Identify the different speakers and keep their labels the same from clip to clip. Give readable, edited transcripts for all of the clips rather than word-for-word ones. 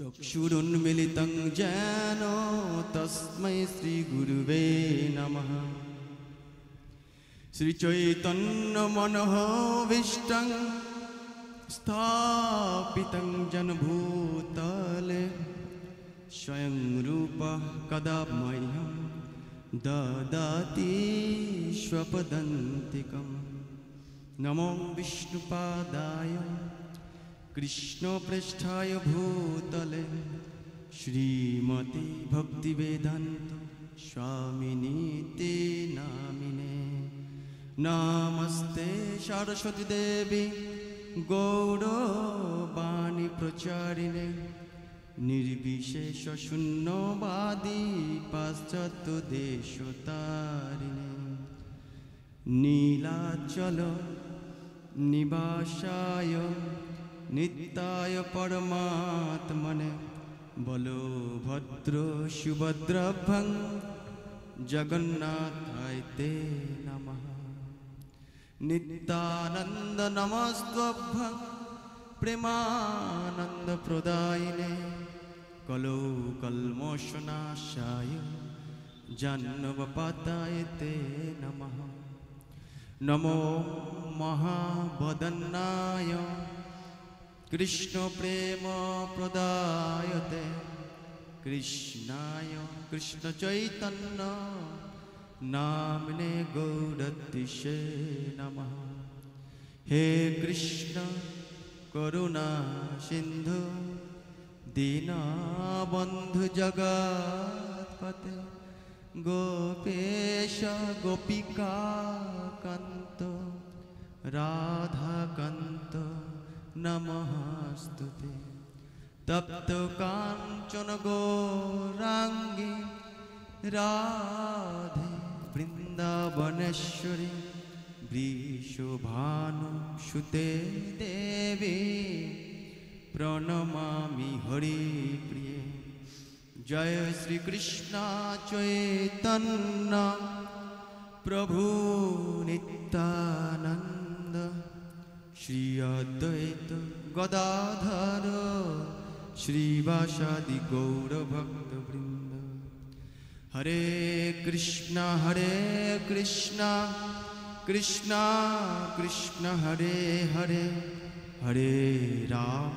Speaker 1: चक्षुरुन्मिलितं येन तस्मै श्रीगुरुवे नमः। श्रीचैतन्यमनोभीष्टं स्थापितं येन भूतले स्वयं रूपः कदा मह्यं ददाति स्वपदान्तिकं। नमो विष्णुपादाय कृष्णप्रेष्ठाय भूतले श्रीमती भक्तिवेदान्त स्वामिनीति नामिने। नमस्ते सरस्वती देवी गौरवाणी प्रचारिणे निर्विशेष शून्यवादी पाश्चात्य देशतारिणे। नीलाचल निवासाय नित्याय परमात्मने बलभद्र सुभद्राभ्यां जगन्नाथाय ते नमः। नित्यानंद नमस्त्वभ्यं प्रेमानंद प्रदायिने कलौ कल्मषनाशाय जाह्नवपाताय ते नमः। नमो महावदन्नाय कृष्ण प्रेम प्रदायते कृष्णाय कृष्ण चैतन्य नामिने गौरतिशे नमः। हे कृष्ण करुणा सिंधु दीनबंधु जगत्पते गोपेश गोपिका कांत राधा कांत नमस्तुते। तप्त कांचन गौरांगी राधे वृंदावनेश्वरी वृषभानुसुते देवी प्रणमामि हरिप्रिये। जय श्री कृष्ण चैतन्य प्रभु नित्यानंद श्री अद्वैत गदाधर श्रीवासादि गौर भक्त वृंद। हरे कृष्णा कृष्णा कृष्ण हरे हरे हरे राम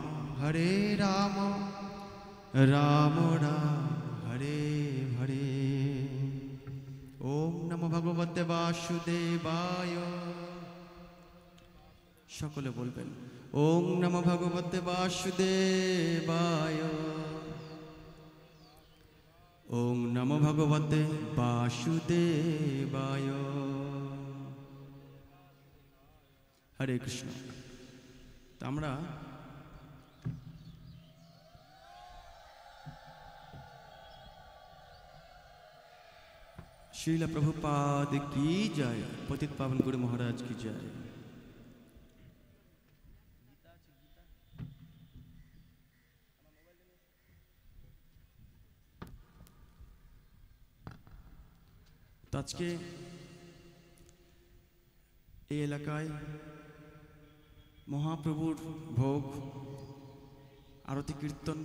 Speaker 1: राम राम हरे हरे। ओम नमो भगवते वासुदेवाय। सकले बोलबेन ओम नमो भगवते वासुदेवाय। ओम नमो भगवते वासुदेवाय। हरे कृष्ण। तो আমরা श्रील प्रभुपाद की जय। पतित पावन गुरु महाराज की जय। तो आज के एलाकाय महाप्रभुर भोग आरती कीर्तन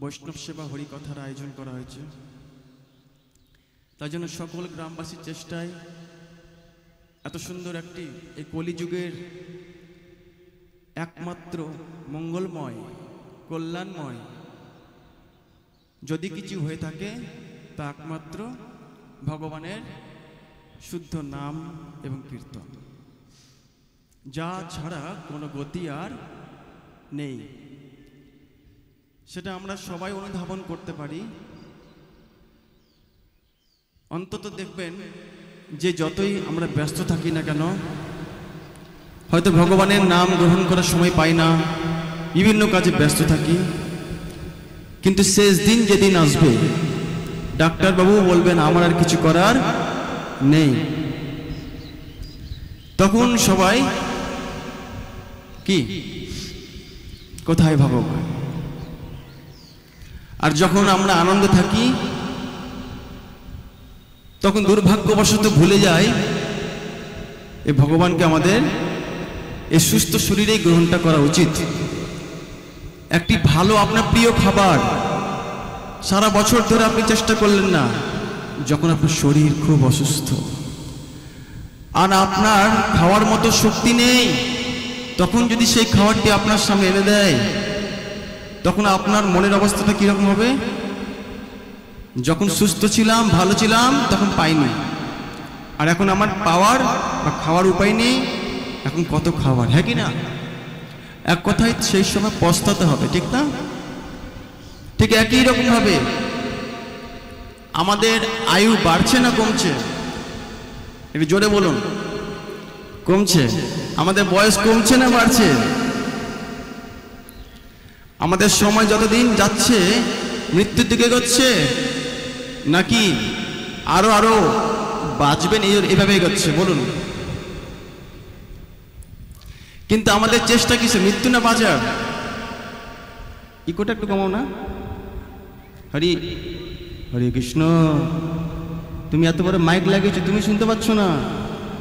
Speaker 1: वैष्णव सेवा हरिकथार आयोजन करा हয়েছে। তার জন্য সকল গ্রামবাসীর চেষ্টায় এত সুন্দর একটি এই কলিযুগের একমাত্র মঙ্গলময় কল্যাণময় যদি কিছু হয়ে থাকে তা একমাত্র ভগবানের শুদ্ধ নাম এবং কীর্তন, যা ছাড়া কোনো গতি আর নেই। সেটা আমরা সবাই অনুধাবন করতে পারি। অন্তত দেখবেন যে যতই আমরা ব্যস্ত থাকি না কেন, হয়তো ভগবানের নাম গ্রহণ করার সময় পাই না, বিভিন্ন কাজে ব্যস্ত থাকি, কিন্তু শেষ দিন যেদিন আসবে ডাক্তারবাবু বলবেন আমার আর কিছু করার নেই, তখন সবাই কি কোথায় ভগবান? আর যখন আমরা আনন্দে থাকি তখন দুর্ভাগ্যবশত ভুলে যাই এই ভগবানকে আমাদের এই সুস্থ শরীরেই গ্রহণটা করা উচিত। একটি ভালো আপনার প্রিয় খাবার সারা বছর ধরে আপনি চেষ্টা করলেন না, যখন আপনার শরীর খুব অসুস্থ আর আপনার খাওয়ার মতো শক্তি নেই, তখন যদি সেই খাবারটি আপনার সামনে এনে দেয়, তখন আপনার মনের অবস্থাটা কীরকম হবে? যখন সুস্থ ছিলাম, ভালো ছিলাম, তখন পাইনি, আর এখন আমার পাওয়ার বা খাওয়ার উপায় নেই, এখন কত খাবার, হ্যাঁ কি না? এক কথায় সেই সময় পস্তাতে হবে, ঠিক না? ঠিক একই রকম ভাবে আমাদের আয়ু বাড়ছে না কমছে? একটু জোরে বলুন। কমছে। আমাদের বয়স কমছে না বাড়ছে? আমাদের সময় যতদিন যাচ্ছে মৃত্যুর দিকে এগোচ্ছে, নাকি আরো আরো বাঁচবেন এভাবে এগোচ্ছে? বলুন। কিন্তু আমাদের চেষ্টা কিসে? মৃত্যু না বাঁচার? ইকোটা একটু কমাও না। হরি হরে কৃষ্ণ। তুমি এত বড় মাইক লাগিয়েছো, তুমি শুনতে পাচ্ছ না?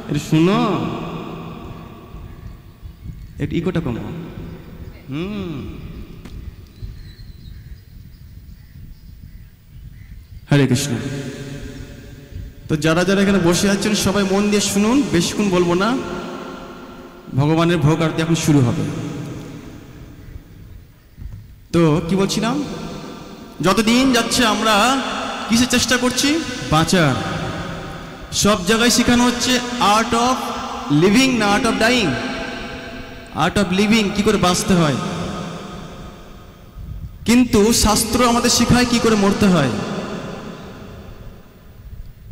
Speaker 1: এটা শুনো, একটু ইকোটা কমাও। হরে কৃষ্ণ। তো যারা যারা এখানে বসে আছেন সবাই মন দিয়ে শুনুন, বেশিক্ষণ বলবো না, ভগবানের ভোগ আরতি এখন শুরু হবে। তো কি বলছিলাম? যতদিন যাচ্ছে আমরা কিসের চেষ্টা করছি? বাঁচার। সব জায়গায় শেখানো হচ্ছে আর্ট অফ লিভিং, না art of dying? Art of living, কি করে বাঁচতে হয়। কিন্তু শাস্ত্র আমাদের শেখায় কি করে মরতে হয়,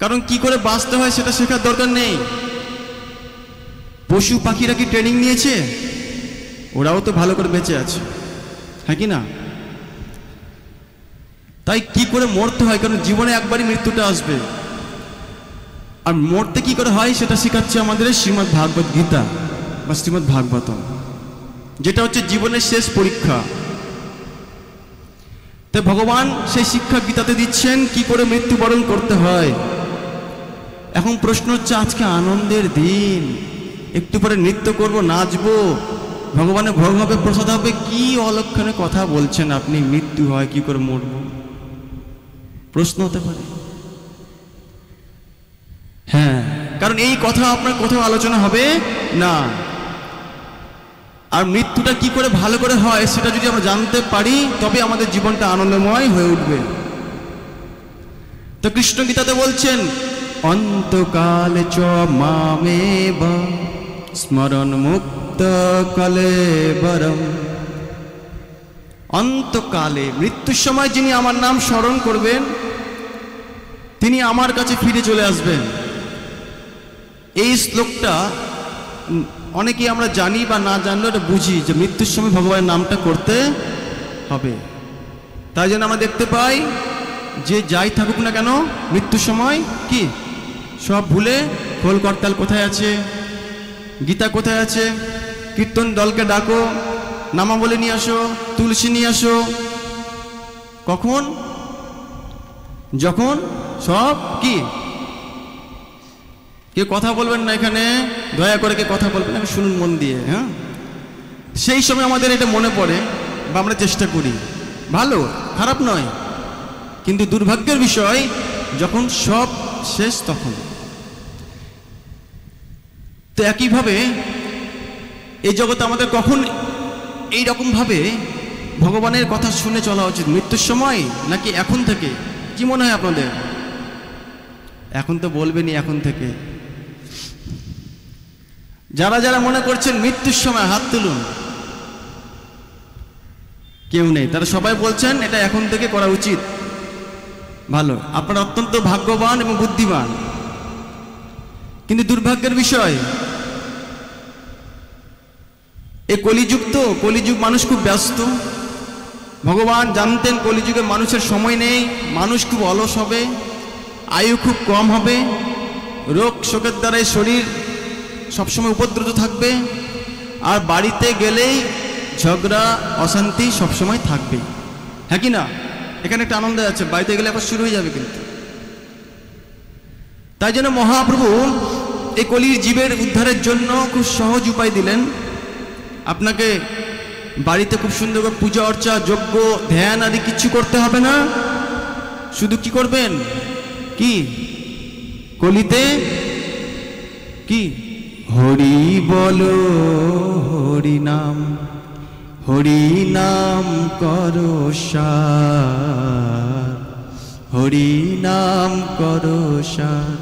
Speaker 1: কারণ কি করে বাঁচতে হয় সেটা শেখার দরকার নেই। পশু পাখিরা কি ট্রেনিং নিয়েছে? ওরাও তো ভালো করে বেঁচে আছে, হ্যাঁ কি না? তাই কি করে মরতে হয়, কারণ জীবনে একবারই মৃত্যুটা আসবে, আর মরতে কি করে হয় সেটা শেখাচ্ছে আমাদের শ্রীমদ্ ভাগবত গীতা বা শ্রীমদ্ ভাগবতম, যেটা হচ্ছে জীবনের শেষ পরীক্ষা। তাই ভগবান সেই শিক্ষা গীতাতে দিচ্ছেন কি করে মৃত্যুবরণ করতে হয়। এখন প্রশ্ন হচ্ছে, আজকে আনন্দের দিন, একটু পরে নৃত্য করব, নাচবো, ভগবানের ভোগ হবে, প্রসাদ হবে, কি অলক্ষণে কথা বলছেন আপনি? মৃত্যু হয়, কি করে মরবো? প্রশ্ন হতে পারে। হ্যাঁ, কারণ এই কথা আপনার কোথাও আলোচনা হবে না। আর মৃত্যুটা কি করে ভালো করে হয় সেটা যদি আমরা জানতে পারি, তবে আমাদের জীবনটা আনন্দময় হয়ে উঠবে। তো কৃষ্ণ গীতাতে বলছেন, অন্তকালে চ মামেব স্মরণ মুক্ত কলেবরম। অন্তকালে, মৃত্যুর সময় যিনি আমার নাম স্মরণ করবেন তিনি আমার কাছে ফিরে চলে আসবেন। এই শ্লোকটা অনেকেই আমরা জানি বা না জানলেও এটা বুঝি যে মৃত্যুর সময় ভগবানের নামটা করতে হবে। তাই জন্য আমরা দেখতে পাই যে যাই থাকুক না কেন মৃত্যুর সময় কি সব ভুলে খোল করতাল কোথায় আছে, গীতা কোথায় আছে, কীর্তন দলকে ডাকো, নামাবলী নিয়ে আসো, তুলসী নিয়ে আসো। কখন? যখন সব কি, কে কথা বলবেন না এখানে, দয়া করে কে কথা বলবেন না, শুনুন মন দিয়ে। হ্যাঁ, সেই সময় আমাদের এটা মনে পড়ে বা আমরা চেষ্টা করি, ভালো খারাপ নয়, কিন্তু দুর্ভাগ্যের বিষয় যখন সব শেষ তখন। তো একইভাবে এই জগতে আমাদের কখন এই রকম ভাবে ভগবানের কথা শুনে চলা উচিত? মৃত্যুর সময় নাকি এখন থেকে? কি মনে হয় আপনাদের? এখন তো বলবেনই, এখন থেকে। যারা যারা মনে করছেন মৃত্যুর সময় হাত তুলুন। কেউ নেই, তারা সবাই বলছেন এটা এখন থেকে করা উচিত। ভালো, আপনারা অত্যন্ত ভাগ্যবান এবং বুদ্ধিমান। কিন্তু দুর্ভাগ্যের বিষয়, এ কলিযুগ, তো কলিযুগ মানুষ খুব ব্যস্ত। ভগবান জানতেন কলিযুগে মানুষের সময় নেই, মানুষ খুব অলস হবে, আয়ু খুব কম হবে, রোগ শোকের দ্বারাই শরীর সবসময় উপদ্রুত থাকবে, আর বাড়িতে গেলেই ঝগড়া অশান্তি সবসময় থাকবে, হ্যাঁ কি না? এখানে একটা আনন্দ আছে, বাড়িতে গেলে আবার শুরু হয়ে যাবে কিন্তু। তাই জন্য মহাপ্রভু এই কলির জীবের উদ্ধারের জন্য খুব সহজ উপায় দিলেন। আপনাকে বাড়িতে খুব সুন্দর করে পূজা অর্চা যজ্ঞ ধ্যান আদি কিচ্ছু করতে হবে না, শুধু কি করবেন, কি কলিতে কি হরি বলো হরি নাম করো সার, হরি নাম করো সার।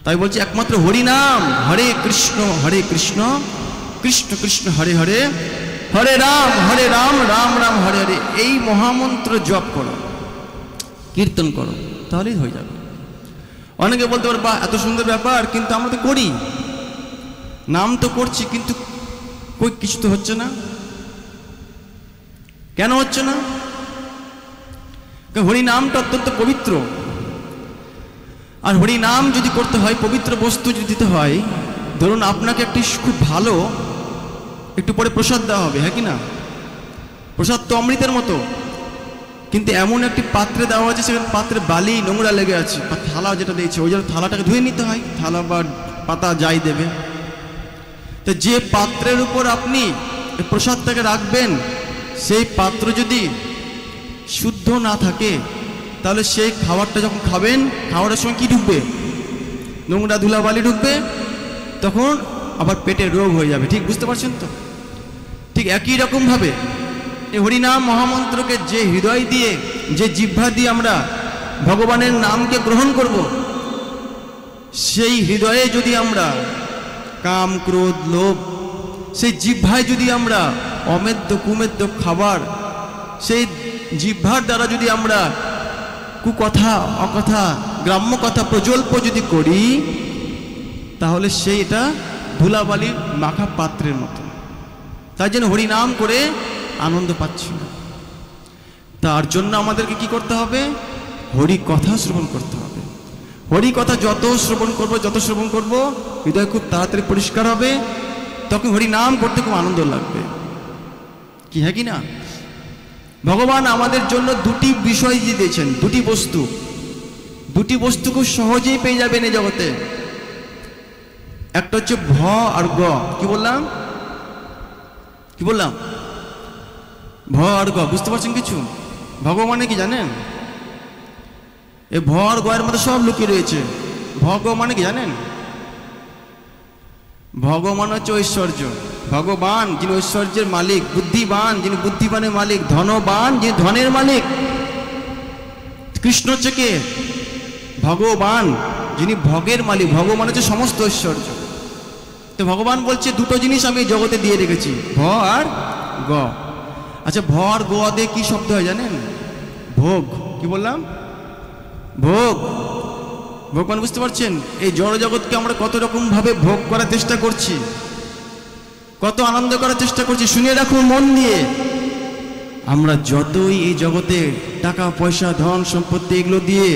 Speaker 1: তাই বলছি একমাত্র হরি নাম, হরে কৃষ্ণ কৃষ্ণ কৃষ্ণ হরে হরে, হরে রাম রাম রাম হরে হরে, এই মহামন্ত্র জপ করো, কীর্তন করো, তাহলেই হয়ে যাবে। অনেকে বলতে পারে বা এত সুন্দর ব্যাপার, কিন্তু আমরা তো করি, নাম তো করছি, কিন্তু কই কিছু তো হচ্ছে না। কেন হচ্ছে না? হরি নামটা অত্যন্ত পবিত্র, আর হরি নাম যদি করতে হয়, পবিত্র বস্তু যদি দিতে হয়, ধরুন আপনাকে একটি খুব ভালো একটু পরে প্রসাদ দেওয়া হবে, হ্যাঁ কি না? প্রসাদ তো অমৃতের মতো, কিন্তু এমন একটি পাত্রে দেওয়া হয়েছে, সেখানে পাত্রে বালি নোংরা লেগে আছে, বা থালা যেটা দিয়েছে ওই জন্য থালাটাকে ধুয়ে নিতে হয়, থালা বা পাতা যাই দেবে। তো যে পাত্রের উপর আপনি প্রসাদটাকে রাখবেন, সেই পাত্র যদি শুদ্ধ না থাকে, তাহলে সেই খাবারটা যখন খাবেন, খাওয়ার সময় কি ঢুকবে, নোংরা ধুলাবালি ঢুকবে, তখন আবার পেটে রোগ হয়ে যাবে। ঠিক বুঝতে পারছেন তো? ঠিক একই রকমভাবে এই হরিনাম মহামন্ত্রকে যে হৃদয় দিয়ে, যে জিহ্বা দিয়ে আমরা ভগবানের নামকে গ্রহণ করব, সেই হৃদয়ে যদি আমরা কাম ক্রোধ লোভ, সেই জিহ্বায় যদি আমরা অমেদ্য কুমেদ্য খাবার, সেই জিহ্বার দ্বারা যদি আমরা কুকথা অকথা গ্রাম্য কথা প্রজল্প যদি করি, তাহলে সেইটা ধুলাবালির মাখা পাত্রের মতো। তাই জন্য হরিনাম করে আনন্দ পাচ্ছি না। তার জন্য আমাদেরকে কি করতে হবে? হরি কথা শ্রবণ করতে হবে। হরি কথা যত শ্রবণ করব হৃদয় খুব তাড়াতাড়ি পরিষ্কার হবে, তখন হরি নাম করতে খুব আনন্দ লাগবে। কি হ্যাঁ কি না? ভগবান আমাদের জন্য দুটি বিষয় দিয়ে দিয়েছেন, দুটি বস্তু খুব সহজেই পেয়ে যাবেন এই জগতে। একটা হচ্ছে ভ আর গ। কি বললাম? ভ আর গ, বুঝতে পারছেন কিছু? ভগবানে কি জানেন? এই ভ আর গ এর মধ্যে সব লুকিয়ে রয়েছে। ভ গ মানে কি জানেন? ভগবান হচ্ছে ঐশ্বর্য, ভগবান যিনি ঐশ্বর্যের মালিক, বুদ্ধিবান যিনি বুদ্ধিবানের মালিক, ধনবান যিনি ধনের মালিক। কৃষ্ণ হচ্ছে কে? ভগবান যিনি ভগের মালিক, ভগবান হচ্ছে সমস্ত ঐশ্বর্য। তো ভগবান বলছে দুটো জিনিস আমি জগতে দিয়ে রেখেছি, ভ আর গ। আচ্ছা, ভ আর গ দিয়ে কি শব্দ হয় জানেন? ভোগ। কি বললাম? ভোগ। ভগবান বুঝতে পারছেন? এই জড় জগৎকে আমরা কত রকম ভাবে ভোগ করার চেষ্টা করছি, কত আনন্দ করার চেষ্টা করছি। শুনে রাখুন মন দিয়ে, আমরা যতই এই জগতে টাকা পয়সা ধন সম্পত্তি এগুলো দিয়ে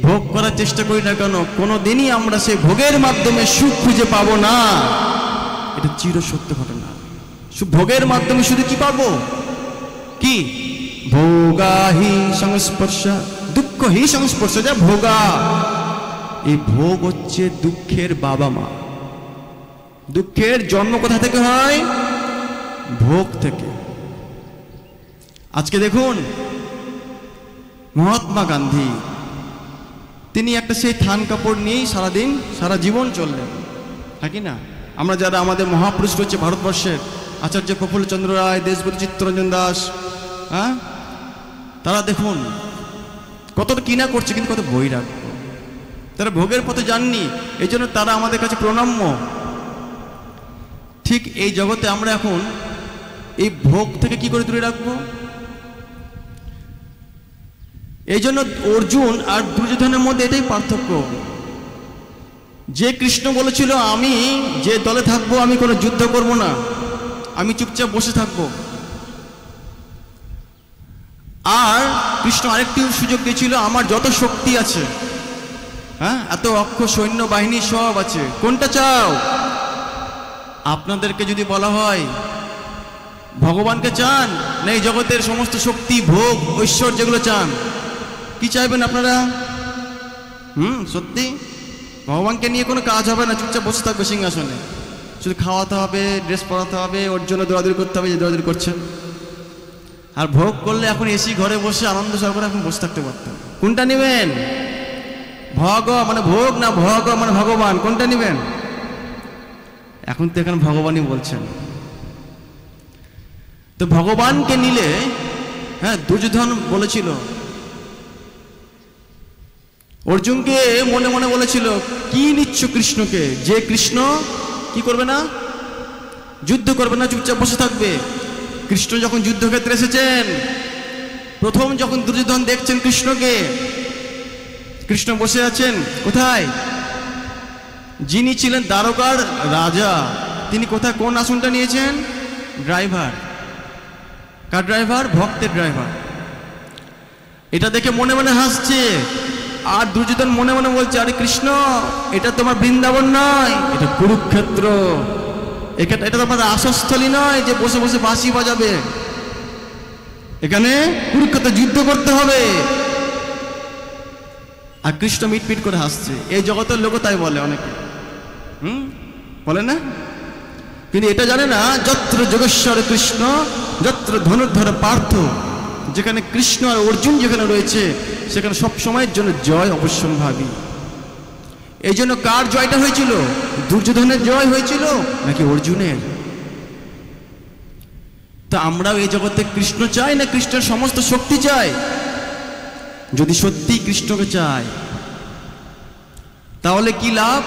Speaker 1: ভোগ করার চেষ্টা করি না কেন, কোনোদিনই আমরা সেই ভোগের মাধ্যমে সুখ খুঁজে পাবো না। এটা চির সত্য ঘটনা। ভোগের মাধ্যমে শুধু কি পাবো? কি? ভোগাহি সংস্পর্শ দুঃখ হি সংস্পর্শ, যা ভোগা। এই ভোগ হচ্ছে দুঃখের বাবা মা। দুঃখের জন্ম কোথা থেকে হয়? ভোগ থেকে। আজকে দেখুন মহাত্মা গান্ধী, তিনি একটা সেই থান কাপড় নিয়েই সারাদিন সারা জীবন চললেন, হ্যাঁ কি না? আমরা যারা আমাদের মহাপুরুষ রয়েছে ভারতবর্ষের, আচার্য প্রফুল্লচন্দ্র রায়, দেশবন্ধু চিত্তরঞ্জন দাস, হ্যাঁ, তারা দেখুন কতটা কিনা করছে, কিন্তু কত বৈরাগ্য। তারা ভোগের পথে যাননি, এই জন্য তারা আমাদের কাছে প্রণাম্য। ঠিক এই জগতে আমরা এখন এই ভোগ থেকে কি করে দূরে রাখবো? এই জন্য অর্জুন আর দুর্যোধনের মধ্যে এটাই পার্থক্য। যে কৃষ্ণ বলেছিল আমি যে দলে থাকবো আমি কোনো যুদ্ধ করব না, আমি চুপচাপ বসে থাকব, আর কৃষ্ণ আরেকটি সুযোগ দিয়েছিল, আমার যত শক্তি আছে, হ্যাঁ, এত অক্ষ সৈন্য বাহিনী সব আছে, কোনটা চাও? আপনাদেরকে যদি বলা হয় ভগবানকে চান না এই জগতের সমস্ত শক্তি ভোগ ঐশ্বর্য যেগুলো চান, কি চাইবেন আপনারা? সত্যি ভগবানকে নিয়ে কোনো কাজ হবে না, চুপচাপ বসে থাকবে সিংহাসনে। শুধু খাওয়াতে হবে, ড্রেস পরাতে হবে, ওর জন্য দৌড়াদৌড়ি করতে হবে, যে দৌড়াদৌড়ি করছেন। আর ভোগ করলে এখন এসি ঘরে বসে আনন্দ সহকারে এখন বসে থাকতে পারতেন। কোনটা নেবেন? মানে ভোগ না মানে ভগবান, কোনটা নেবেন? এখন তো এখানে ভগবানই বলছেন। তো ভগবানকে নিলে, হ্যাঁ, দুর্যোধন বলেছিল, অর্জুনকে মনে মনে বলেছিল, কি নিচ্ছ কৃষ্ণকে? যে কৃষ্ণ কি করবে না? যুদ্ধ করবে না, চুপচাপ বসে থাকবে। কৃষ্ণ যখন যুদ্ধক্ষেত্রে এসেছেন, প্রথম যখন দুর্যোধন দেখছেন কৃষ্ণকে, কৃষ্ণ বসে আছেন কোথায়? যিনি ছিলেন দ্বারকার রাজা, তিনি কোথায়, কোন আসনটা নিয়েছেন? ড্রাইভার। Car driver? ভক্তের ড্রাইভার। এটা দেখে মনে মনে হাসছে, আর দুর্যোধন মনে মনে বলছে, আরে কৃষ্ণ, এটা তোমার বৃন্দাবন নয়, এটা কুরুক্ষেত্র। এটা তোমার আশাস্থলী নয় যে বসে বসে বাঁশি বাজাবে। এখানে কুরুক্ষেত্রে যুদ্ধ করতে হবে। আর কৃষ্ণ মিটমিট করে হাসছে। এই জগতের লোক তাই বলে অনেকে, বলে না? কিন্তু এটা জানে না, যত্র যোগেশ্বর কৃষ্ণ যত্র ধনুর্ধর পার্থ, যেখানে কৃষ্ণ আর অর্জুন যেখানে রয়েছে, সেখানে সব সময়ের জন্য জয় অবশ্যম্ভাবী। এই জন্য কার জয়টা হয়েছিল? দুর্যোধনের জয় হয়েছিল নাকি অর্জুনের? তা আমরাও এই জগতে কৃষ্ণ চাই না কৃষ্ণের সমস্ত শক্তি চাই? যদি সত্যি কৃষ্ণকে চাই, তাহলে কি লাভ?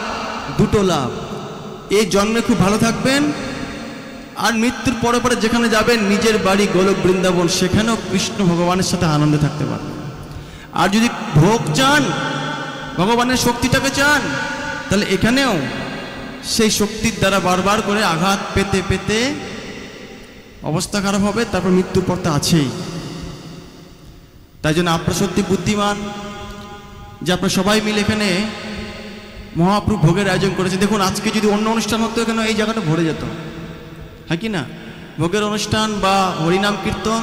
Speaker 1: দুটো লাভ। এই জন্মে খুব ভালো থাকবেন, আর মৃত্যুর পরে পরে যেখানে যাবেন, নিজের বাড়ি গোলক বৃন্দাবন, সেখানেও কৃষ্ণ ভগবানের সাথে আনন্দে থাকতে পারবেন। আর যদি ভোগ চান, ভগবানের শক্তিটাকে চান, তাহলে এখানেও সেই শক্তির দ্বারা বারবার করে আঘাত পেতে পেতে অবস্থা খারাপ হবে, তারপর মৃত্যুর পর তো আছেই। তাই জন্য আপনারা সত্যি বুদ্ধিমান যে আপনারা সবাই মিলে এখানে মহাপ্রভু ভোগের আয়োজন করেছে। দেখুন, আজকে যদি অন্য অনুষ্ঠান হতো, এখানে এই জায়গাটা ভরে যেত, হ্যাঁ কি না? ভোগের অনুষ্ঠান বা হরিনাম কীর্তন,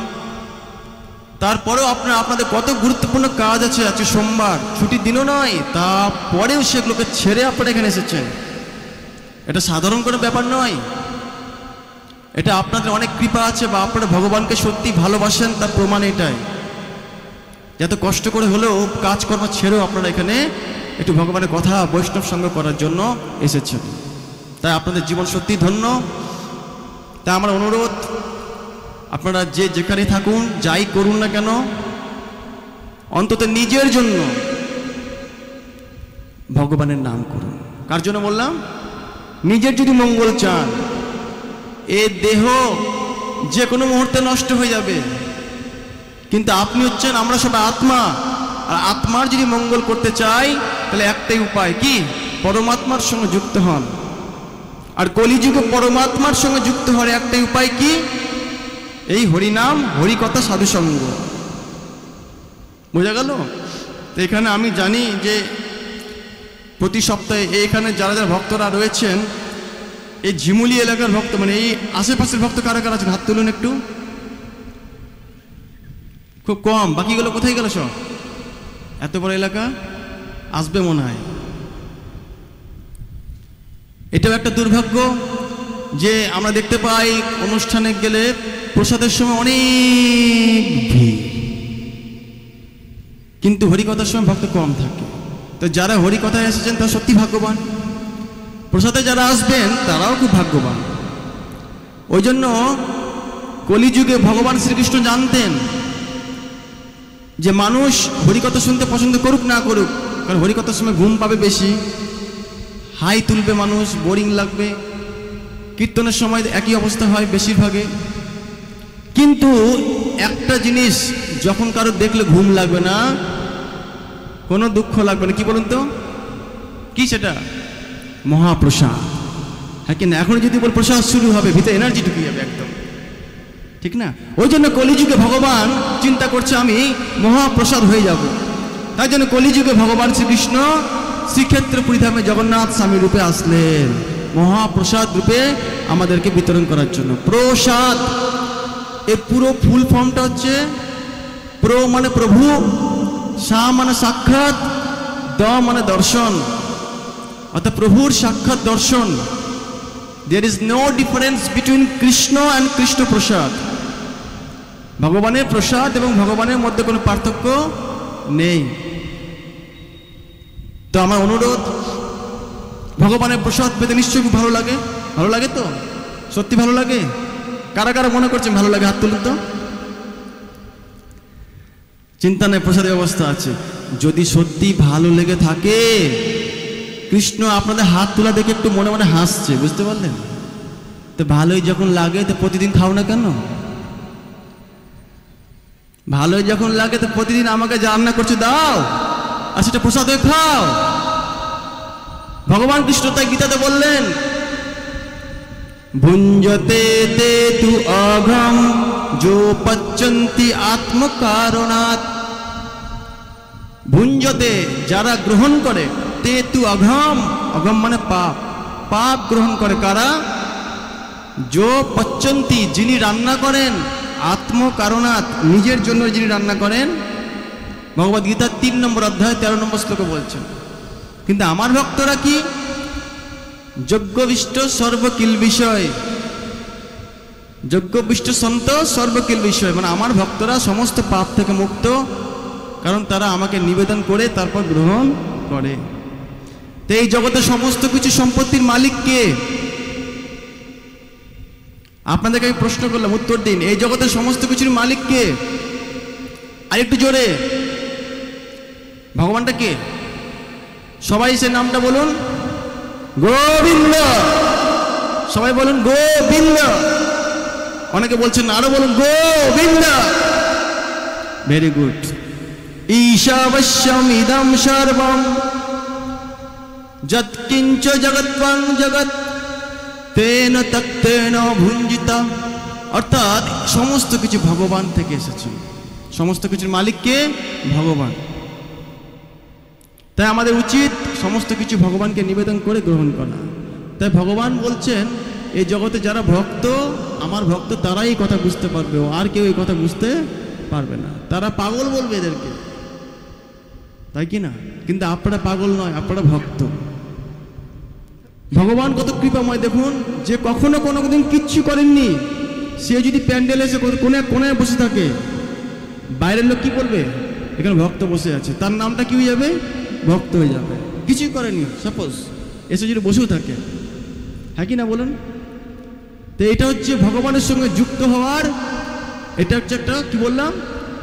Speaker 1: তারপরেও আপনাদের কত গুরুত্বপূর্ণ কাজ আছে। আজকে সোমবার, ছুটির দিনও নয়, তারপরেও সেগুলোকে ছেড়ে আপনারা এখানে এসেছেন। এটা সাধারণ কোনো ব্যাপার নয়। এটা আপনাদের অনেক কৃপা আছে, বা আপনারা ভগবানকে সত্যি ভালোবাসেন, তার প্রমাণ এটাই। যত কষ্ট করে হলেও কাজকর্ম ছেড়েও আপনারা এখানে একটু ভগবানের কথা, বৈষ্ণব সঙ্গ করার জন্য এসেছেন। তাই আপনাদের জীবন সত্যি ধন্য। তাই আমার অনুরোধ, আপনারা যে যেখানে থাকুন, যাই করুন না কেন, অন্তত নিজের জন্য ভগবানের নাম করুন। কার জন্য বললাম? নিজের যদি মঙ্গল চান। এ দেহ যে কোনো মুহূর্তে নষ্ট হয়ে যাবে, কিন্তু আপনি হচ্ছেন, আমরা সবাই আত্মা, আর আত্মার যদি মঙ্গল করতে চাই, তাহলে একটাই উপায়, কি? পরমাত্মার সঙ্গে যুক্ত হন। আর কলিযুগে পরমাত্মার সঙ্গে যুক্ত হওয়ার একটাই উপায়, কি? এই হরিনাম, হরিকথা, সাধুসঙ্গ। বোঝা গেল? তো এখানে আমি জানি যে প্রতি সপ্তাহে এখানে যারা যারা ভক্তরা রয়েছেন, এই ঝিমুলি এলাকার ভক্ত, মানে এই আশেপাশের ভক্ত কারা কারা আছেন? হাত তুলুন একটু। খুব কম। বাকিগুলো কোথায় গেল সব? এত বড় এলাকা আসবে মনে হয়। এটাও একটা দুর্ভাগ্য যে আমরা দেখতে পাই অনুষ্ঠানে গেলে প্রসাদের সময় অনেক ভিড়, কিন্তু হরিকথার সময় ভক্ত কম থাকে। তো যারা হরিকথায় এসেছেন তারা সত্যি ভাগ্যবান, প্রসাদে যারা আসবেন তারাও খুব ভাগ্যবান। ওই জন্য কলিযুগে ভগবান শ্রীকৃষ্ণ জানতেন যে মানুষ হরিকথা শুনতে পছন্দ করুক না করুক, কারণ হরিকথার সময় ঘুম পাবে বেশি, হাই তুলবে মানুষ, বোরিং লাগবে। কীর্তনের সময় একই অবস্থা হয় বেশিরভাগে। কিন্তু একটা জিনিস, যখন কারো দেখলে ঘুম লাগবে না, কোনো দুঃখ লাগবে না, কি বলুন তো? কি সেটা? মহাপ্রসাদ, হ্যাঁ কি না? এখন যদি বল প্রসাদ শুরু হবে, ভিতরে এনার্জি ঢুকে যাবে একদম, ঠিক না? ওই জন্য কলিযুগে ভগবান চিন্তা করছে আমি মহাপ্রসাদ হয়ে যাব। তাই জন্য কলিযুগে ভগবান শ্রীকৃষ্ণ শ্রীক্ষেত্র পুরীধামে জগন্নাথ স্বামী রূপে আসলেন, মহাপ্রসাদ রূপে আমাদেরকে বিতরণ করার জন্য। প্রসাদ, এর পুরো ফুল ফর্মটা হচ্ছে, প্র মানে প্রভু, সা মানে সাক্ষাৎ, দ মানে দর্শন, অর্থাৎ প্রভুর সাক্ষাৎ দর্শন। There is no difference between Krishna and Krishna প্রসাদ। ভগবানের প্রসাদ এবং ভগবানের মধ্যে কোনো পার্থক্য নেই। তো আমার অনুরোধ, ভগবানের প্রসাদ পেতে নিশ্চয়ই খুব ভালো লাগে। ভালো লাগে তো? সত্যি ভালো লাগে? কারা কারা মনে করছেন ভালো লাগে? হাত তুলুন তো। চিন্তা নেই, প্রসাদের ব্যবস্থা আছে। যদি সত্যি ভালো লেগে থাকে, কৃষ্ণ আপনাদের হাত তোলা দেখে একটু মনে মনে হাসছে, বুঝতে পারলেন? তো ভালোই যখন লাগে তো প্রতিদিন খাও না কেন? ভালোই যখন লাগে তো প্রতিদিন আমাকে যা রান্না করছে দাও, আর সেটা প্রসাদ হয়ে খাও। ভগবান কৃষ্ণ তাই গীতাতে বললেন, ভুঞ্জতে তে তু অঘম যো পচ্যন্তি আত্মকারণাৎ। ভুঞ্জতে যারা গ্রহণ করে, তে তু অঘম, অঘম মানে পাপ, পাপ গ্রহণ করে কারা? যো পচ্যন্তি, যিনি রান্না করেন, আত্মকারণাৎ, নিজের জন্য যিনি রান্না করেন। ভগবদ গীতার 3 নম্বর অধ্যায় 13 নম্বর শ্লোকে বলছেন। কিন্তু আমার ভক্তরা কি? যজ্ঞবিষ্ট সর্বকিল বিষয়, যজ্ঞবিষ্ট সন্ত সর্বকিল বিষয়, মানে আমার ভক্তরা সমস্ত পাপ থেকে মুক্ত, কারণ তারা আমাকে নিবেদন করে তারপর গ্রহণ করে। তো এই জগতের সমস্ত কিছু সম্পত্তির মালিক কে? আপনাদেরকে আমি প্রশ্ন করলাম, উত্তর দিন। এই জগতের সমস্ত কিছুর মালিক কে? আর একটু জোরে, ভগবানটা কে? সবাই সে নামটা বলুন, গোবিন্দ। সবাই বলুন গোবিন্দ। অনেকে বলছেন আরো বলুন গোবিন্দ। Very good. ঈশাবশ্যম ইদম সর্বম যৎকিঞ্চ জগৎবং জগৎ তেন তত্তেন ভুঞ্জিতা। অর্থাৎ সমস্ত কিছু ভগবান থেকে এসেছে। সমস্ত কিছুর মালিক কে? ভগবান। তাই আমাদের উচিত সমস্ত কিছু ভগবানকে নিবেদন করে গ্রহণ করা। তাই ভগবান বলছেন, এই জগতে যারা ভক্ত, আমার ভক্ত, তারাই এই কথা বুঝতে পারবে, আর কেউ এই কথা বুঝতে পারবে না। তারা পাগল বলবে এদেরকে, তাই কি না? কিন্তু আপনারা পাগল নয়, আপনারা ভক্ত। ভগবান কত কৃপাময় দেখুন, যে কখনো কোনোদিন কিচ্ছু করেননি, সে যদি প্যান্ডেল এসে কোনায় কোনায় বসে থাকে, বাইরের লোক কি বলবে? এখানে ভক্ত বসে আছে, তার নামটা কি হয়ে যাবে? ভক্ত হয়ে যাবে। কিছুই করেনি, সাপোজ এসে যদি বসেও থাকে, হ্যাঁ কি না বলুন? তো এটা হচ্ছে ভগবানের সঙ্গে যুক্ত হওয়ার, এটা হচ্ছে একটা কি বললাম,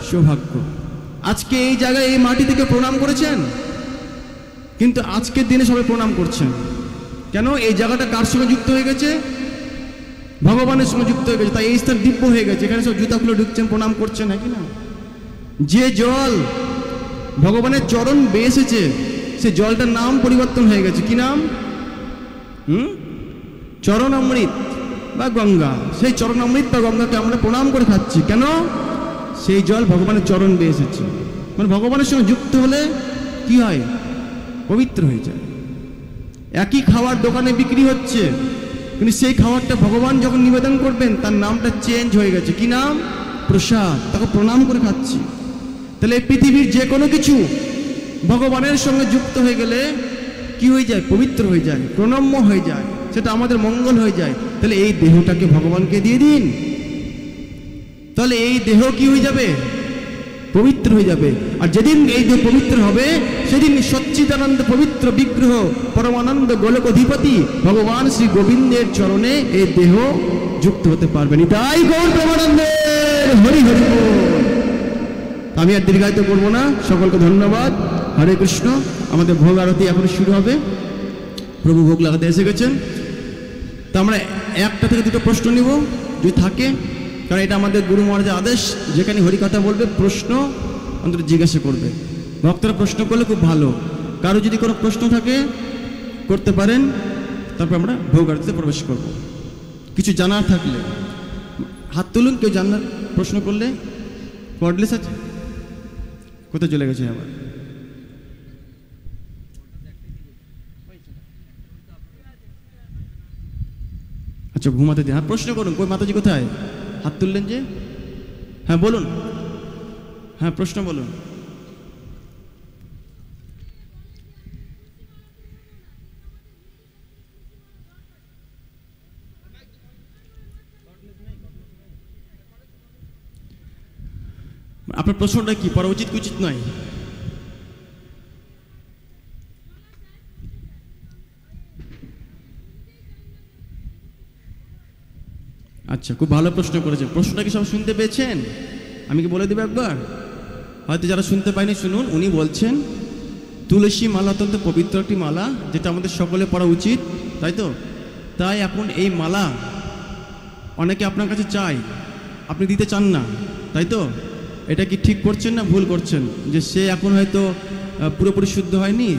Speaker 1: সৌভাগ্য। আজকে এই জায়গায় এই মাটি থেকে প্রণাম করেছেন, কিন্তু আজকের দিনে সবাই প্রণাম করছেন কেন? এই জায়গাটা কার সঙ্গে যুক্ত হয়ে গেছে? ভগবানের সঙ্গে যুক্ত হয়ে গেছে। তাই এই স্থান দিব্য হয়ে গেছে, এখানে সব জুতা খুলে ঢুকছেন, প্রণাম করছেন, হ্যাঁ কি না? যে জল ভগবানের চরণ বেয়ে এসেছে, সে জলটার নাম পরিবর্তন হয়ে গেছে। কি নাম? চরণ অমৃত বা গঙ্গা। সেই চরণ অমৃত বা গঙ্গাকে আমরা প্রণাম করে খাচ্ছি কেন? সেই জল ভগবানের চরণ বেয়ে এসেছে। মানে ভগবানের সঙ্গে যুক্ত হলে কি হয়? পবিত্র হয়ে যায়। একই খাবার দোকানে বিক্রি হচ্ছে, কিন্তু সেই খাবারটা ভগবান যখন নিবেদন করবেন, তার নামটা চেঞ্জ হয়ে গেছে। কি নাম? প্রসাদ। তাকে প্রণাম করে খাচ্ছি। তাহলে এই পৃথিবীর যে কোনো কিছু ভগবানের সঙ্গে যুক্ত হয়ে গেলে কি হয়ে যায়? পবিত্র হয়ে যায়, প্রণম্য হয়ে যায়, সেটা আমাদের মঙ্গল হয়ে যায়। তাহলে এই দেহটাকে ভগবানকে দিয়ে দিন, তাহলে এই দেহ কি হয়ে যাবে? পবিত্র হয়ে যাবে। আর যেদিন এই দেহ পবিত্র হবে, সেদিন সচ্চিদানন্দ পবিত্র বিগ্রহ পরমানন্দ গোলক অধিপতি ভগবান শ্রী গোবিন্দের চরণে এই দেহ যুক্ত হতে পারবেন। তাই গৌর প্রেমানন্দের হরি হরি বল। আমি আর দীর্ঘায়িত করবো না, সকলকে ধন্যবাদ। হরে কৃষ্ণ। আমাদের ভোগ আরতি এখন শুরু হবে। প্রভু ভোগ লাগাতে এসে গেছেন। তো আমরা একটা থেকে দুটো প্রশ্ন নিব যদি থাকে, কারণ এটা আমাদের গুরু মহারাজের আদেশ। যেখানে হরিকথা বলবে প্রশ্ন অন্তত জিজ্ঞাসা করবে। ভক্তরা প্রশ্ন করলে খুব ভালো। কারো যদি কোনো প্রশ্ন থাকে করতে পারেন, তারপর আমরা ভোগ আরতিতে প্রবেশ করব। কিছু জানার থাকলে হাত তুলুন। কেউ জানার প্রশ্ন করলে। কর্ডলেস আছে? কোথায় চলে গেছে আবার? আচ্ছা, ঘুমাতে দিন। হ্যাঁ, প্রশ্ন করুন। কই মাতাজি কোথায়? হাত তুললেন যে? হ্যাঁ বলুন। হ্যাঁ, প্রশ্ন বলুন। আপনার প্রশ্নটা কি, পড়া উচিত কি উচিত নয়? আচ্ছা, খুব ভালো প্রশ্ন করেছেন। প্রশ্নটা কি সব শুনতে পেয়েছেন? আমি কি বলে দেবো একবার? হয়তো যারা শুনতে পায়নি শুনুন। উনি বলছেন তুলসী মালা অত্যন্ত পবিত্র একটি মালা, যেটা আমাদের সকলে পড়া উচিত, তাই তো? তাই এখন এই মালা অনেকে আপনার কাছে চায়, আপনি দিতে চান না, তাই তো? এটা কি ঠিক করছেন না ভুল করছেন? যে সে এখন হয়তো পুরোপুরি শুদ্ধ হয়নি,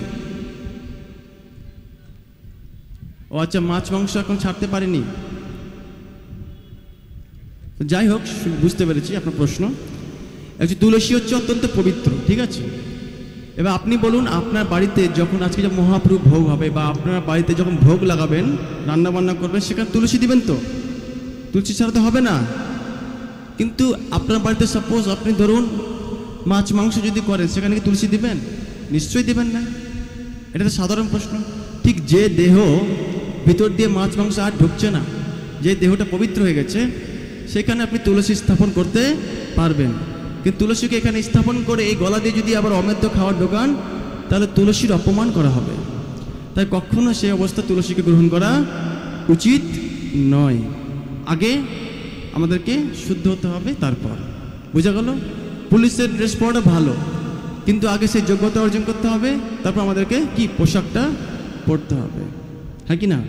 Speaker 1: ও আচ্ছা মাছ মাংস এখন ছাড়তে পারেনি। যাই হোক, বুঝতে পেরেছি আপনার প্রশ্ন। একটি তুলসী হচ্ছে অত্যন্ত পবিত্র, ঠিক আছে? এবার আপনি বলুন, আপনার বাড়িতে যখন আজকে যে মহাপ্রভু ভোগ হবে, বা আপনার বাড়িতে যখন ভোগ লাগাবেন, রান্না বান্না করবেন, সেখানে তুলসী দিবেন তো? তুলসী ছাড়া তো হবে না। কিন্তু আপনার বাড়িতে সাপোজ আপনি ধরুন মাছ মাংস যদি করেন, সেখানে কি তুলসী দিবেন? নিশ্চয়ই দিবেন না। এটা তো সাধারণ প্রশ্ন। ঠিক যে দেহ ভিতর দিয়ে মাছ মাংস আর ঢুকছে না, যে দেহটা পবিত্র হয়ে গেছে, সেখানে আপনি তুলসী স্থাপন করতে পারবেন। কিন্তু তুলসীকে এখানে স্থাপন করে এই গলা দিয়ে যদি আবার অমেদ্য খাওয়ার ঢোকান, তাহলে তুলসীর অপমান করা হবে। তাই কখনো সেই অবস্থা তুলসীকে গ্রহণ করা উচিত নয়। আগে আমাদেরকে শুদ্ধ হতে হবে, তারপর। বোঝা গেল? পুলিশের ড্রেস পরাটা ভালো, কিন্তু আগে সেই যোগ্যতা অর্জন করতে হবে, তারপর আমাদেরকে কি পোশাকটা পরতে হবে, হ্যাঁ কি না?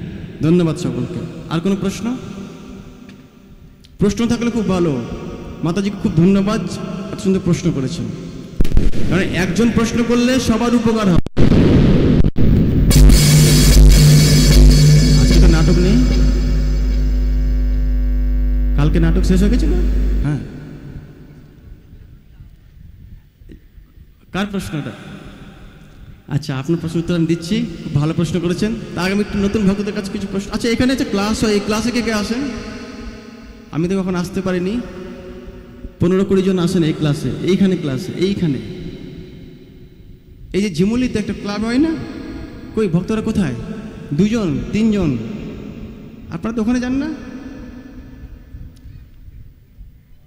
Speaker 1: ধন্যবাদ সকলকে। আর কোনো প্রশ্ন? প্রশ্ন থাকলে খুব ভালো। মাতাজিকে খুব ধন্যবাদ, এত সুন্দর প্রশ্ন করেছেন। কারণ একজন প্রশ্ন করলে সবার উপকার হবে। আজকে তো নাটক নেই, কালকে নাটক শেষ হয়ে গেছে না? হ্যাঁ, কার প্রশ্নটা? আচ্ছা, আপনার প্রশ্ন উত্তর আমি দিচ্ছি। খুব ভালো প্রশ্ন করেছেন। তা আগে আমি একটু নতুন ভক্তদের কাছে কিছু প্রশ্ন। আচ্ছা, এখানে যে ক্লাস হয়, এই ক্লাসে কে কে আসেন? আমি তো কখন আসতে পারিনি। 15-20 জন আসেন এই ক্লাসে, এইখানে ক্লাসে, এইখানে। এই যে ঝিমুলিতে একটা ক্লাব হয় না, কই ভক্তরা কোথায়? 2 জন 3 জন। আপনারা তো ওখানে যান না?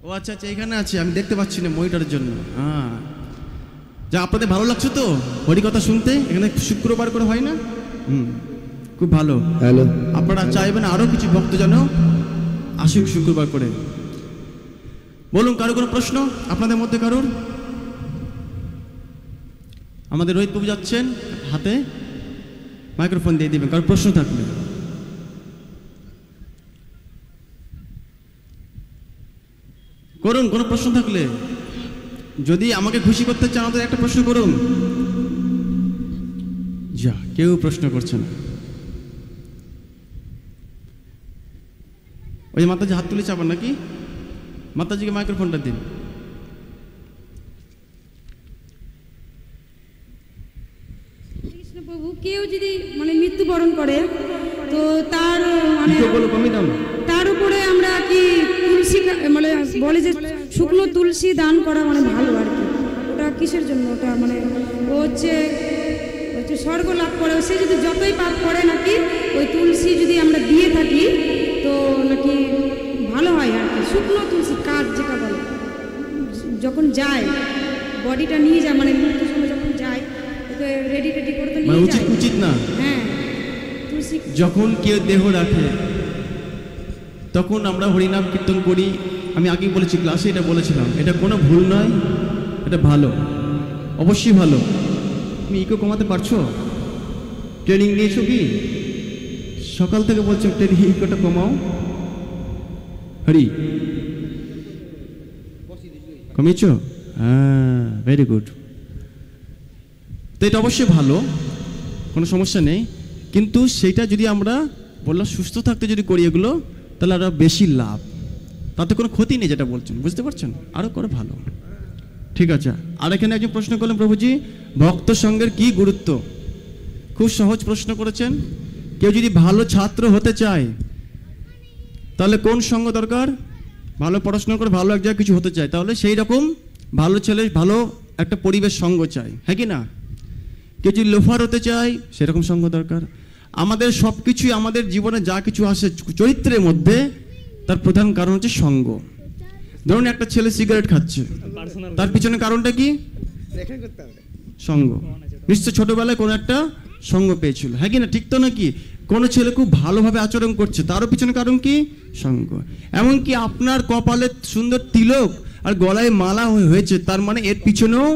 Speaker 1: ও আচ্ছা আচ্ছা, এখানে আছে, আমি দেখতে পাচ্ছি না মনিটরের জন্য। হ্যাঁ, যা আপনাদের ভালো লাগছে তো হরিকথা শুনতে? এখানে শুক্রবার করে হয় না? খুব ভালো। হ্যালো, আপনারা চাইবেন আরো কিছু ভক্ত যেন আসুক শুক্রবার করে। বলুন, কারো কোনো প্রশ্ন আপনাদের মধ্যে কারোর? আমাদের রোহিত বাবু যাচ্ছেন, হাতে মাইক্রোফোন দিয়ে দিবেন কারো প্রশ্ন থাকলে। করুন, কোনো প্রশ্ন থাকলে। যদি আমাকে খুশি করতে চান, আমাদের একটা প্রশ্ন করুন। যা, কেউ প্রশ্ন করছে না। ওই মাতাজি হাত তুলে চাপান নাকি? মাতাজিকে মাইক্রোফোনটা দিন।
Speaker 2: কৃষ্ণপ্রভু, কেউ যদি মানে মৃত্যুবরণ করে, তো তার মানে তার উপরে আমরা কি তুলসী মানে বলে যে শুকনো তুলসী দান করা মানে ভালো আর কি। ওটা কিসের জন্য? ওটা মানে ও হচ্ছে স্বর্গ লাভ করে। সে যদি যতই পাপ করে নাকি ওই তুলসী যদি আমরা দিয়ে থাকি তো নাকি ভালো হয় আর কি। শুকনো তুলসী কাঠ যেটা বলে, যখন যায় বডিটা নিয়ে যায়, মানে মৃত্যুর সময় যখন যায় ওকে রেডি করে তো নিয়ে যায়।
Speaker 1: উচিত না?
Speaker 2: হ্যাঁ, তুলসী
Speaker 1: যখন কেউ দেহ রাখে তখন আমরা হরিনাম কীর্তন করি। আমি আগেই বলেছি, ক্লাসে এটা বলেছিলাম, এটা কোনো ভুল নয়, এটা ভালো, অবশ্যই ভালো। তুমি ইকো কমাতে পারছো? ট্রেনিং নিয়েছো কি? সকাল থেকে বলছো ট্রেনিং, ইকোটা কমাও। হরি কমিয়েছ? হ্যাঁ, ভেরি গুড। তো এটা অবশ্যই ভালো, কোনো সমস্যা নেই। কিন্তু সেটা যদি আমরা বললাম সুস্থ থাকতে যদি করি এগুলো, তাহলে আরো বেশি লাভ, তাতে কোনো ক্ষতি নেই, যেটা বলছেন, বুঝতে পারছেন? আরো করে ভালো। ঠিক আছে। আর এখানে একজন প্রশ্ন করলেন, প্রভুজি ভক্ত সঙ্গের কি গুরুত্ব? খুব সহজ প্রশ্ন করেছেন। কেউ যদি ভালো ছাত্র হতে চায় তাহলে কোন সঙ্গ দরকার? ভালো পড়াশোনা করে ভালো এক জায়গায় কিছু হতে চায়, তাহলে সেই রকম ভালো ছেলে, ভালো একটা পরিবেশ সঙ্গ চাই, হ্যাঁ কি না? কেউ যদি লোফার হতে চায়, সেরকম সঙ্গ দরকার। আমাদের সব কিছুই, আমাদের জীবনে যা কিছু আসে চরিত্রের মধ্যে, তার প্রধান কারণ হচ্ছে সঙ্গ। ধরুন একটা ছেলে সিগারেট খাচ্ছে, তার পিছনে কারণটা কি? সঙ্গ। নিশ্চয় ছোটবেলায় কোনো একটা সঙ্গ পেয়েছিল, হ্যাঁ কি না? ঠিক তো নাকি? কোনো ছেলে খুব ভালোভাবে আচরণ করছে, তারও পিছনে কারণ কি? সঙ্গ। এমনকি আপনার কপালে সুন্দর তিলক আর গলায় মালা হয়েছে, তার মানে এর পিছনেও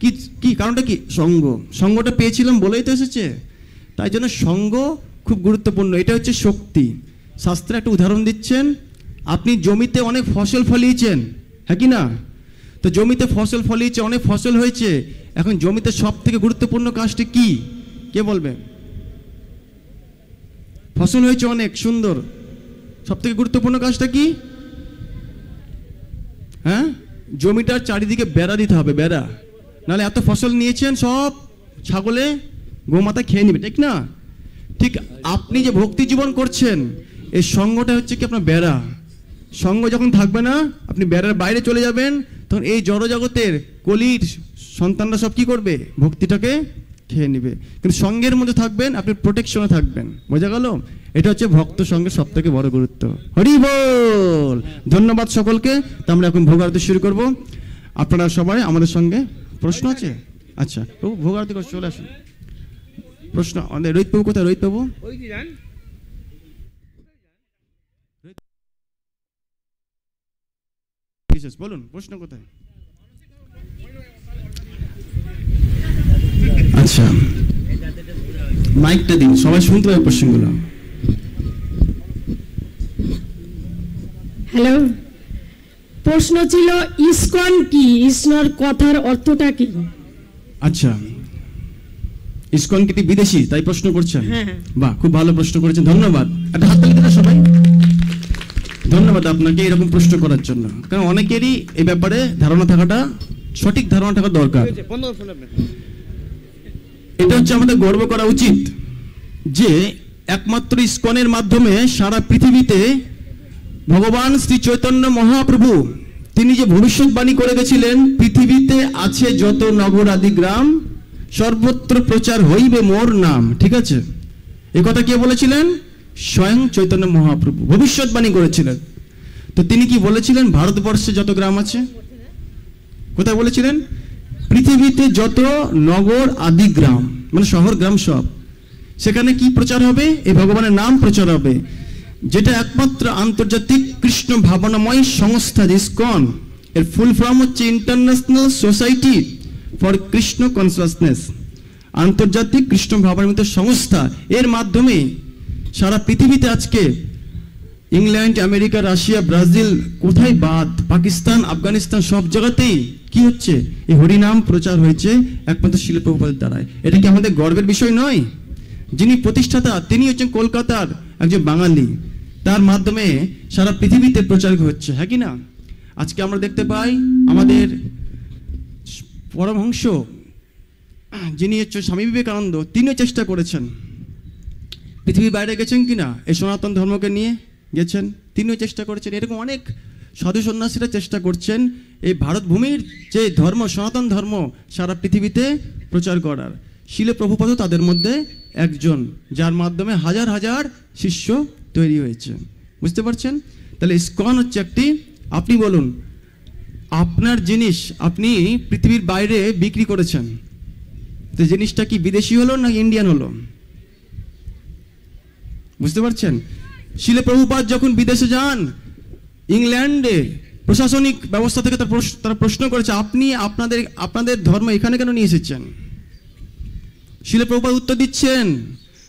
Speaker 1: কি কি কারণটা কি? সঙ্গ। সঙ্গটা পেয়েছিলাম বলেই তো এসেছে। তাই জন্য সঙ্গ খুব গুরুত্বপূর্ণ, এটা হচ্ছে শক্তি। শাস্ত্রে একটা উদাহরণ দিচ্ছেন, আপনি জমিতে অনেক ফসল ফলিয়েছেন, হ্যাঁ কি না? তো জমিতে ফসল ফলিয়েছে, অনেক ফসল হয়েছে, এখন জমিতে সব থেকে গুরুত্বপূর্ণ কাজটি কি? কে বলবে? ফসল হয়েছে অনেক সুন্দর, সব থেকে গুরুত্বপূর্ণ কাজটা কি? হ্যাঁ, জমিটার চারিদিকে বেড়া দিতে হবে, বেড়া, নাহলে এত ফসল নিয়েছেন সব ছাগলে গোমাতা খেয়ে নেবে, ঠিক না? ঠিক আপনি যে ভক্তি জীবন করছেন, এই সঙ্গটা হচ্ছে কি আপনার বেড়া। সঙ্গ যখন থাকবে না, আপনি বেড়ার বাইরে চলে যাবেন, তখন এই জড়জগতের কলির সন্তানরা সব কি করবে? ভক্তিটাকে খেয়ে নেবে। কিন্তু সঙ্গের মধ্যে থাকবেন, আপনি প্রোটেকশনে থাকবেন। বোঝা গেল? এটা হচ্ছে ভক্ত সঙ্গের সব থেকে বড় গুরুত্ব। হরি বল। ধন্যবাদ সকলকে। তো আমরা এখন ভোগ আরতি শুরু করব। আপনারা সবাই আমাদের সঙ্গে, প্রশ্ন আছে? আচ্ছা প্রভু, ভোগ আরতি করে চলে আসুন। প্রশ্ন আমাদের রোহিত বাবু কোথায়? রোহিত বাবু বলুন, প্রশ্ন কোথায়? আচ্ছা মাইকটা দিন, সবাই শুনতে পাবে প্রশ্নগুলো।
Speaker 3: হ্যালো, প্রশ্ন ছিল ইসকন কি, ইসনর কথার অর্থটা কি?
Speaker 1: আচ্ছা, ইসকন কি বিদেশি তাই প্রশ্ন করছেন?
Speaker 3: হ্যাঁ।
Speaker 1: বাহ, খুব ভালো প্রশ্ন করেছেন, ধন্যবাদ। একটা হাততালি দিন সবাই। ধন্যবাদ আপনাকে এরকম প্রশ্ন করার জন্য, কারণ অনেকেরই এই ব্যাপারে ধারণা থাকাটা, সঠিক ধারণা থাকা দরকার। এটা হচ্ছে আমাদের গর্ব করা উচিত যে একমাত্র ইসকনের মাধ্যমে সারা পৃথিবীতে ভগবান শ্রী চৈতন্য মহাপ্রভু তিনি যে ভবিষ্যৎবাণী করে গেছিলেন, পৃথিবীতে আছে যত নগর আদি গ্রাম, সর্বত্র প্রচার হইবে মোর নাম। ঠিক আছে, এই কথা কে বলেছিলেন? স্বয়ং চৈতন্য মহাপ্রভু ভবিষ্যৎবাণী করেছিলেন। তো তিনি কি বলেছিলেন? ভারতবর্ষে যত গ্রাম আছে, কোথায় বলেছিলেন? পৃথিবীতে যত নগর আদি গ্রাম, মানে শহর গ্রাম সব, সেখানে কি প্রচার হবে? এই ভগবানের নাম প্রচার হবে। যেটা একমাত্র আন্তর্জাতিক কৃষ্ণ ভাবনাময় সংস্থা ইসকন, এর ফুল ফর্ম হচ্ছে international society for Krishna consciousness, আন্তর্জাতিক কৃষ্ণ ভাবনাময় সংস্থা। এর মাধ্যমে সারা পৃথিবীতে আজকে ইংল্যান্ড, আমেরিকা, রাশিয়া, ব্রাজিল, কোথায় বাদ, পাকিস্তান, আফগানিস্তান, সব জায়গাতেই কি হচ্ছে? এই হরিনাম প্রচার হয়েছে একমাত্র শিল প্রভুপাদের দ্বারাই। এটা কি আমাদের গর্বের বিষয় নয়? যিনি প্রতিষ্ঠাতা তিনি হচ্ছেন কলকাতার একজন বাঙালি, তার মাধ্যমে সারা পৃথিবীতে প্রচার হচ্ছে, হ্যাঁ কি না? আজকে আমরা দেখতে পাই আমাদের পরমহংস যিনি হচ্ছে স্বামী বিবেকানন্দ, তিনিও চেষ্টা করেছেন, পৃথিবীর বাইরে গেছেন কিনা, এই সনাতন ধর্মকে নিয়ে গেছেন, তিনিও চেষ্টা করেছেন। এরকম অনেক সাধু সন্ন্যাসীরা চেষ্টা করছেন এই ভারত ভূমির যে ধর্ম, সনাতন ধর্ম সারা পৃথিবীতে প্রচার করার। শিল প্রভুপাদও তাদের মধ্যে একজন, যার মাধ্যমে হাজার হাজার শিষ্য তৈরি হয়েছে। বুঝতে পারছেন? তাহলে ইসকন হচ্ছে একটি, আপনি বলুন আপনার জিনিস আপনি পৃথিবীর বাইরে বিক্রি করেছেন, তো জিনিসটা কি বিদেশি হলো না ইন্ডিয়ান হলো? বুঝতে পারছেন? শিল প্রভুপাদ যখন বিদেশে যান, ইংল্যান্ডে প্রশাসনিক ব্যবস্থা থেকে তারা প্রশ্ন করেছে, আপনি আপনাদের ধর্ম এখানে কেন নিয়ে এসেছেন? শিল প্রভুপাদ উত্তর দিচ্ছেন,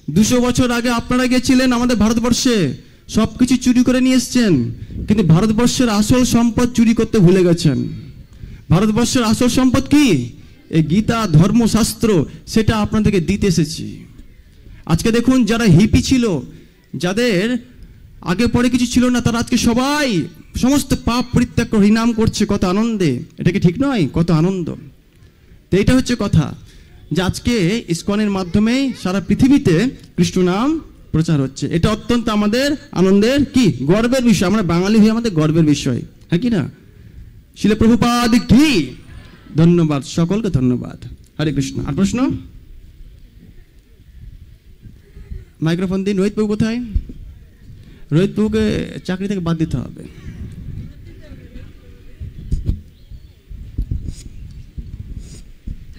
Speaker 1: 200 বছর আগে আপনারা গিয়েছিলেন আমাদের ভারতবর্ষে, সবকিছু চুরি করে নিয়ে এসেছেন, কিন্তু ভারতবর্ষের আসল সম্পদ চুরি করতে ভুলে গেছেন। ভারতবর্ষের আসল সম্পদ কি? এই গীতা, ধর্মশাস্ত্র, সেটা আপনাদেরকে দিতে এসেছি। আজকে দেখুন, যারা হিপি ছিল, যাদের আগে পরে কিছু ছিল না, তারা আজকে সবাই সমস্ত পাপ পরিত্যাগ করে হরিনাম করছে, কত আনন্দে। এটা কি ঠিক নয়? কত আনন্দ। তো এইটা হচ্ছে কথা, যে আজকে ইসকনের মাধ্যমে সারা পৃথিবীতে কৃষ্ণ নাম প্রচার হচ্ছে। এটা অত্যন্ত আমাদের আনন্দের কি গর্বের বিষয়। আমরা বাঙালি হয়ে আমাদের গর্বের বিষয়, হ্যাঁ কি না? শিল প্রভুপাদ কি। ধন্যবাদ সকলকে, ধন্যবাদ। হরে কৃষ্ণ। আর প্রশ্ন? মাইক্রোফোন দিন। রোহিত বাবু কোথায়? রোহিত বাবুকে চাকরি থেকে বাদ দিতে হবে।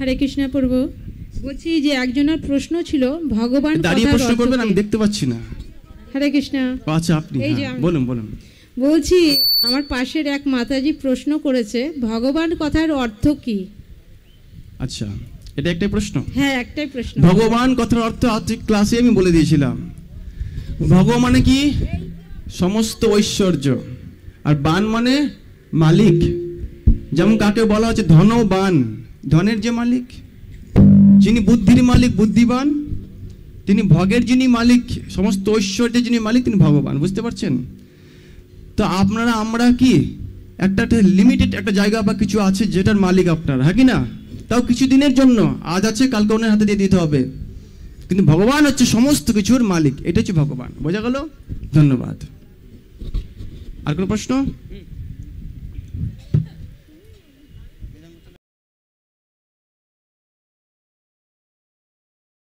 Speaker 4: হরে কৃষ্ণ প্রভু। বলছি যে একজনের প্রশ্ন ছিল ভগবান
Speaker 1: দাঁড়িয়ে
Speaker 4: কথার
Speaker 1: প্রশ্ন
Speaker 4: অর্থ
Speaker 1: করবেন,
Speaker 4: কি?
Speaker 1: আমি দেখতে পাচ্ছি না।
Speaker 4: হরে কৃষ্ণ।
Speaker 1: আচ্ছা আপনি,
Speaker 4: এই যে
Speaker 1: হ্যাঁ,
Speaker 4: আমি।
Speaker 1: বলুন বলুন।
Speaker 4: বলছি আমার পাশের এক মাতাজি প্রশ্ন করেছে ভগবান কথার অর্থ কি?
Speaker 1: আচ্ছা, এটা একটাই প্রশ্ন।
Speaker 4: হ্যাঁ, একটাই প্রশ্ন।
Speaker 1: ভগবান কথার অর্থ আজকে ক্লাসে আমি বলে দিয়েছিলাম। ভগবান মানে কি? সমস্ত ঐশ্বর্য। আর বান মানে মালিক। যেমন কাকে বলা হচ্ছে ধনবান, ধনের যে মালিক, যিনি বুদ্ধির মালিক, বুদ্ধিবান, তিনি ভগের যিনি মালিক, সমস্ত ঐশ্বর্যের যিনি মালিক, তিনি ভগবান। বুঝতে পারছেন? তো আপনারা আমরা কি একটা লিমিটেড একটা জায়গা বা কিছু আছে যেটার মালিক আপনারা, হ্যাঁ কি না? তাও কিছু দিনের জন্য, আজ আছে কালকে ওনার হাতে দিয়ে দিতে হবে, কিন্তু ভগবান হচ্ছে সমস্ত কিছুর মালিক। এটা হচ্ছে ভগবান। বোঝা গেল? ধন্যবাদ। আর কোনো প্রশ্ন?